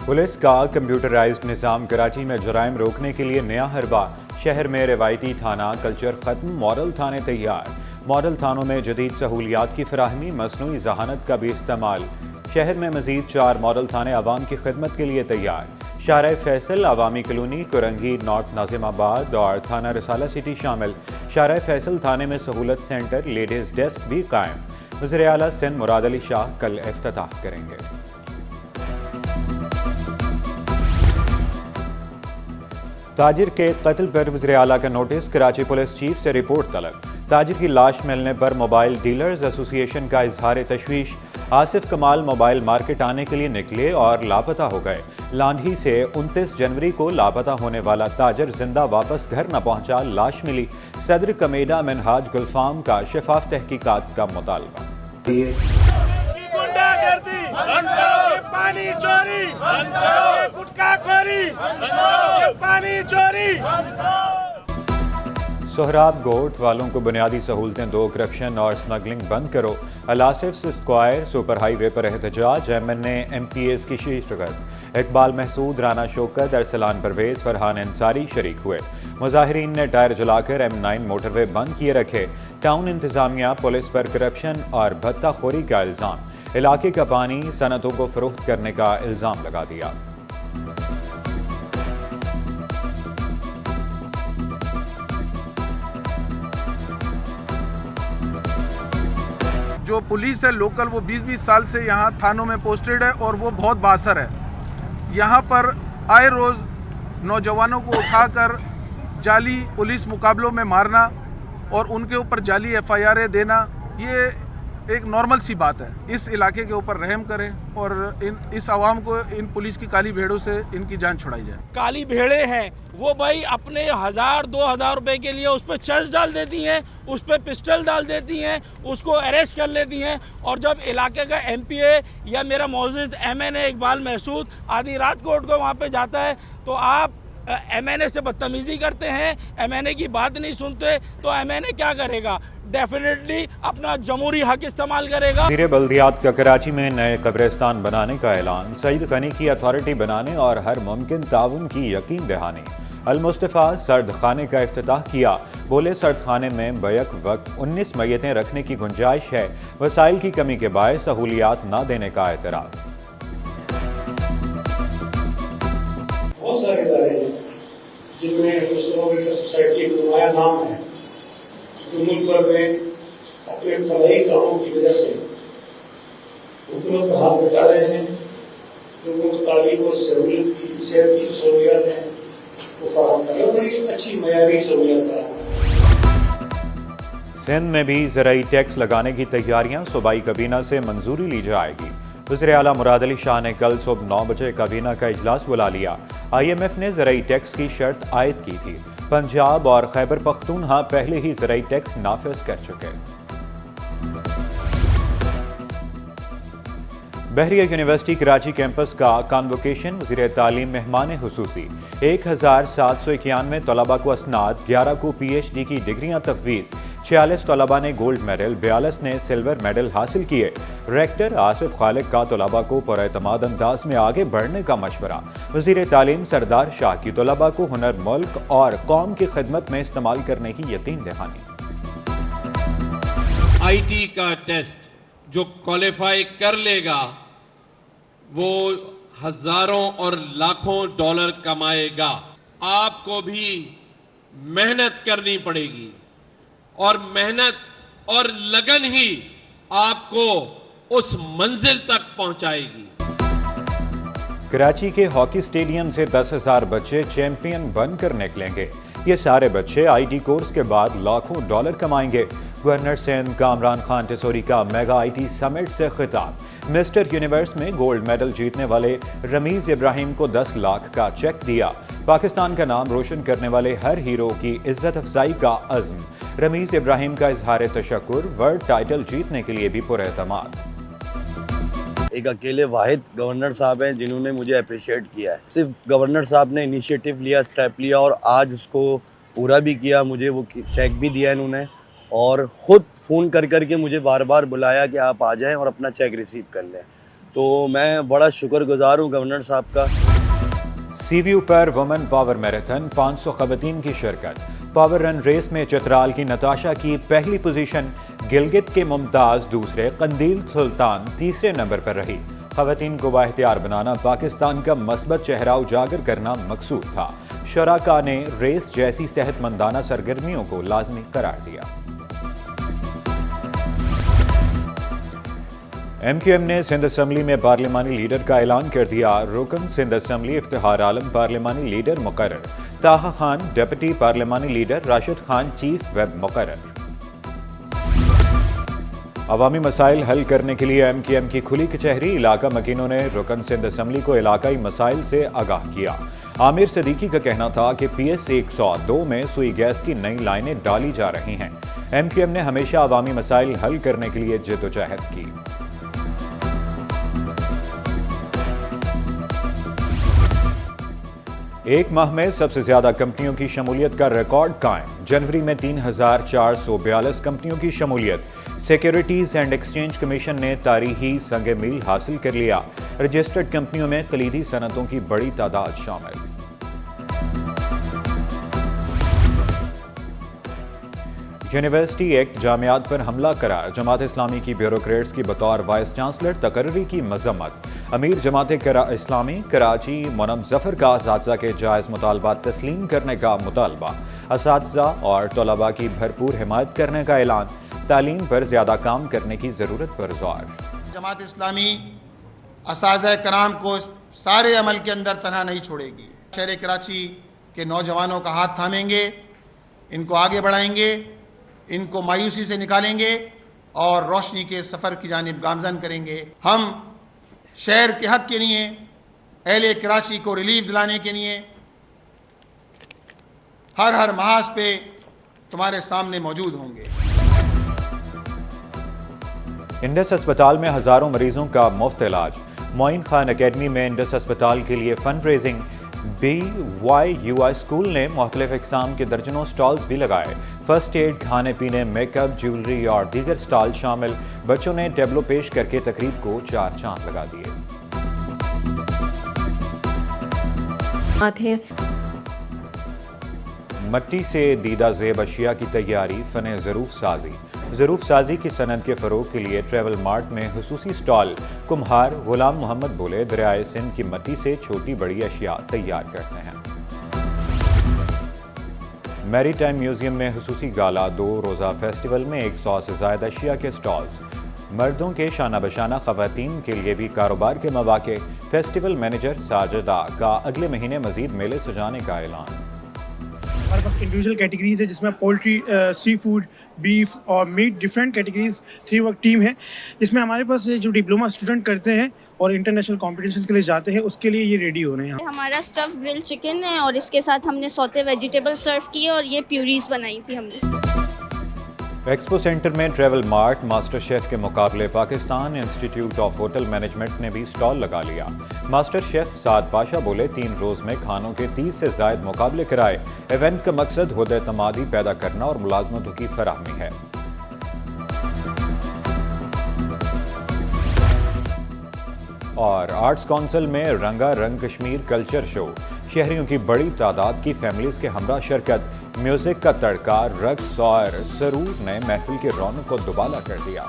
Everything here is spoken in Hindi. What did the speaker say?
पुलिस का कंप्यूटराइज्ड निज़ाम कराची में जराइम रोकने के लिए नया हरबा। शहर में रिवायती थाना कल्चर खत्म, मॉडल थाने तैयार। मॉडल थानों में जदीद सहूलियात की फराहमी, मसनूई जहानत का भी इस्तेमाल। शहर में मजीद 4 मॉडल थाने आवाम की खिदमत के लिए तैयार। शारा फैसल, अवामी कॉलोनी, कुरंगी, नॉर्थ नाजिमाबाद और थाना रिसाला सिटी शामिल। शारा फैसल थाने में सहूलत सेंटर, लेडीज़ डेस्क भी कायम। वज़ीर आला सिंध मुराद अली शाह कल इफ्तिताह करेंगे। ताजिर के कत्ल पर वज़ीर आला का नोटिस, कराची पुलिस चीफ से रिपोर्ट तलब। ताजिर की लाश मिलने पर मोबाइल डीलर्स एसोसिएशन का इजहार तशवीश। आसिफ कमाल मोबाइल मार्केट आने के लिए निकले और लापता हो गए। लांधी से 29 जनवरी को लापता होने वाला ताजिर जिंदा वापस घर न पहुंचा, लाश मिली। सदर कमेडा मिनहाज गुलफाम का शफाफ तहकीकात का मुतालबा। पानी चोरी, गुटखा खोरी, पानी चोरी। सोहराब गोट वालों को बुनियादी सहूलतें दो, करप्शन और स्मगलिंग बंद करो। अलासिफ स्क्वायर सुपर हाईवे पर एहतजाज, MNA MPs की शिरकत। इकबाल महसूद, राना शौकत, अरसलान परवेज, फरहान अंसारी शरीक हुए। मुजाहिरीन ने टायर जलाकर M9 मोटरवे बंद किए रखे। टाउन इंतजामिया पुलिस पर करप्शन और भत्ताखोरी का इल्ज़ाम। इलाके का पानी सनतों को फरोख्त करने का इल्ज़ाम लगा दिया। जो पुलिस है लोकल, वो 20-20 साल से यहाँ थानों में पोस्टेड है और वो बहुत बासर है। यहाँ पर आए रोज़ नौजवानों को उठाकर जाली पुलिस मुकाबलों में मारना और उनके ऊपर जाली FIR देना, ये एक नॉर्मल सी बात है। इस इलाके के ऊपर रहम करें और इस आवाम को इन पुलिस की काली भेड़ों से इनकी जान छुड़ाई जाए। काली भेड़ें हैं वो भाई अपने 1000-2000 रुपए के लिए उस पर चर्च डाल देती हैं, उस पर पिस्टल डाल देती हैं, उसको अरेस्ट कर लेती हैं। और जब इलाके का MPA या मेरा मोअज़्ज़िज़ MNA इकबाल महसूद आधी रात कोर्ट को वहाँ पे जाता है तो आप MNA से बदतमीज़ी करते हैं, MNA की बात नहीं सुनते, तो MNA क्या करेगा? डेफिनेटली अपना जमहूरी हक इस्तेमाल करेगा। वज़ीर बल्दियात का कराची में नए कब्रिस्तान बनाने का ऐलान, सईद गनी की अथॉरिटी बनाने और हर मुमकिन ताउन की यकीन दहानी। अल-मुस्तफ़ा सर्द खाने का इफ्तिताह किया, बोले सर्द खाने में बैक वक्त 19 मैयतें रखने की गुंजाइश है। वसाइल की कमी के बायस सहूलियात न देने का एतराज़। बहुत सारे इदारे हैं जिनमें सोसाइटी का नुमाया नाम है, मुल्क भर में अपने फलाई कामों की वजह से हुकूमत का हाथ बचा रहे हैं। लोगों को तालीम और सहूलियत की, सेहत की सहूलियत है वो फराहम कर रहे हैं, बड़ी अच्छी मयारी सहूलियत फराहम। सिंध में भी ज़राई टैक्स लगाने की तैयारियां, सूबाई काबीना से मंजूरी ली जाएगी। वज़ीर आला मुराद अली शाह ने कल सुबह 9 बजे काबीना का इजलास बुला लिया। IMF ने ज़राई टैक्स की शर्त आयद की थी। पंजाब और खैबर पख्तूनख्वा पहले ही ज़राई टैक्स नाफिज कर चुके। बहरिया यूनिवर्सिटी कराची कैंपस का कॉन्वोकेशन, वज़ीर तालीम मेहमान हुसूसी। 1791 तलबा को असनाद, 11 को PhD की डिग्रियां तफवीज़। 46 तलबा ने गोल्ड मेडल, 42 ने सिल्वर मेडल हासिल किए। रेक्टर आसिफ खालिक का तलबा को पुरएतमाद अंदाज में आगे बढ़ने का मशवरा। वज़ीर तालीम सरदार शाह की तलबा को हुनर मुल्क और कौम की खिदमत में इस्तेमाल करने की यकीन दहानी। IT का टेस्ट जो क्वालिफाई कर लेगा वो हजारों और लाखों डॉलर कमाएगा। आपको भी मेहनत करनी पड़ेगी और मेहनत और लगन ही आपको उस मंजिल तक पहुंचाएगी। कराची के हॉकी स्टेडियम से 10,000 बच्चे चैंपियन बनकर निकलेंगे। ये सारे बच्चे IT कोर्स के बाद लाखों डॉलर कमाएंगे। गवर्नर सिंध कामरान खान टिसोरी का मेगा IT समिट से खिताब। मिस्टर यूनिवर्स में गोल्ड मेडल जीतने वाले रमीज इब्राहिम को 10 लाख का चेक दिया। पाकिस्तान का नाम रोशन करने वाले हर हीरो की इज्जत अफजाई का अज़्म। रमीज इब्राहिम का इजहार तशक्कुर, वर्ल्ड टाइटल जीतने के लिए भी पुरएतमाद। एक अकेले वाहिद गवर्नर साहब हैं जिन्होंने मुझे अप्रिशिएट किया है। सिर्फ गवर्नर साहब ने इनिशिएटिव लिया, स्टेप लिया और आज उसको पूरा भी किया। मुझे वो चेक भी दिया इन्होंने और ख़ुद फ़ोन कर के मुझे बार बार बुलाया कि आप आ जाएं और अपना चेक रिसीव कर लें। तो मैं बड़ा शुक्रगुजार हूँ गवर्नर साहब का। सीव्यू पर वुमेन पावर मैराथन 500 खवातीन की शिरकत। पावर रन रेस में चित्राल की नताशा की पहली पोजीशन, गिलगित के मुमताज दूसरे, कंदील सुल्तान तीसरे नंबर पर रही। खवातीन को बाइख्तियार बनाना पाकिस्तान का मस्बत चेहरा उजागर करना मकसूद था। शराका ने रेस जैसी सेहतमंदाना सरगर्मियों को लाजमी करार दिया। MQM ने सिंध असम्बली में पार्लिमानी लीडर का ऐलान कर दिया। रुकन सिंध असम्बली इफ्तिखार आलम पार्लिमानी लीडर मुकर्रर, ताहा खान डिप्टी पार्लिमानी leader, Rashid Khan chief whip मुकर्रर। अवामी मसाइल हल करने के लिए MQM की खुली कचहरी। इलाका मकीनों ने रुकन सिंध असम्बली को इलाकाई मसाइल से आगाह किया। आमिर सदीकी का कहना था कि PS 102 में सुई गैस की नई लाइनें डाली जा रही हैं। MQM ने हमेशा अवामी मसाइल हल करने के लिए जद्दोजहद की। एक माह में सबसे ज्यादा कंपनियों की शमूलियत का रिकॉर्ड कायम। जनवरी में 3,442 कंपनियों की शमूलियत। सिक्योरिटीज एंड एक्सचेंज कमीशन ने तारीखी संग मील हासिल कर लिया। रजिस्टर्ड कंपनियों में कलीदी सनतों की बड़ी तादाद शामिल। यूनिवर्सिटी एक्ट जामियात पर हमला करार। जमात इस्लामी की ब्यूरोक्रेट्स की बतौर वाइस चांसलर तकर्री की मजम्मत। अमीर जमात इस्लामी कराची मोनम जफर का असातिज़ा के जायज़ मुतालबात तस्लीम करने का मुतालबा। असातिज़ा और तलबा की भरपूर हिमायत करने का ऐलान। तालीम पर ज्यादा काम करने की जरूरत पर जोर। जमात इस्लामी असातिज़ा कराम को सारे अमल के अंदर तनहा नहीं छोड़ेगी। शहर कराची के नौजवानों का हाथ थामेंगे, इनको आगे बढ़ाएंगे, इनको मायूसी से निकालेंगे और रोशनी के सफर की जानिब गामजन करेंगे। हम शहर के हक के लिए, अहले कराची को रिलीफ दिलाने के लिए हर महाज पे तुम्हारे सामने मौजूद होंगे। इंडस अस्पताल में हजारों मरीजों का मुफ्त इलाज। मोइन खान एकेडमी में इंडस अस्पताल के लिए फंड रेजिंग। BYUI स्कूल ने मुख्तलिफ इक़साम के दर्जनों स्टॉल्स भी लगाए। फर्स्ट एड, खाने पीने, मेकअप, ज्वेलरी और दीगर स्टॉल शामिल। बच्चों ने टेबलो पेश करके तकरीब को 4 चांद लगा दिए। मट्टी से दीदा ज़ेब अशिया की तैयारी, फने ज़रूफ साजी की सनत के फ़रोग के लिए ट्रेवल मार्ट में हुसूसी स्टॉल। कुम्हार गुलाम मोहम्मद बोले, दरियाए सिंध की मट्टी से छोटी बड़ी अशिया तैयार करते हैं। मैरी टाइम म्यूजियम में हुसूसी गाला। 2 रोज़ा फेस्टिवल में 100 से ज़ायद अशिया के स्टॉल्स। मर्दों के शाना बशाना, खवातीन के लिए भी कारोबार के मौके। फेस्टिवल मैनेजर साजिदा का अगले महीने मजीद मेले सजाने का ऐलान। हमारे पास इंडिविजुअल कैटेगरीज है जिसमें पोल्ट्री, सी फूड, बीफ और meat, different categories 3 work team है, जिसमें हमारे पास जो डिप्लोमा स्टूडेंट करते हैं और इंटरनेशनल कॉम्पिटिशन्स के लिए जाते हैं, उसके लिए ये रेडी हो रहे हैं। हमारा स्टफ ग्रिल चिकन है और इसके साथ हमने सौते वेजिटेबल सर्व किए और ये प्यूरीज बनाई थी हमने। एक्सपो सेंटर में ट्रेवल मार्ट, मास्टर शेफ के मुकाबले। Pakistan institute of hotel management ने भी स्टॉल लगा लिया। मास्टर शेफ साद पाशा बोले, 3 रोज में खानों के 30 से जायद मुकाबले कराए। इवेंट का मकसद हुद एतमादी पैदा करना और मुलाजमतों की फराहमी है। और आर्ट्स काउंसिल में रंगारंग कश्मीर कल्चर शो। शहरियों की बड़ी तादाद की फैमिलीज के हमरा शिरकत। म्यूजिक का तड़का, रक्स और सरूर ने महफिल की रौनक को दुबाला कर दिया।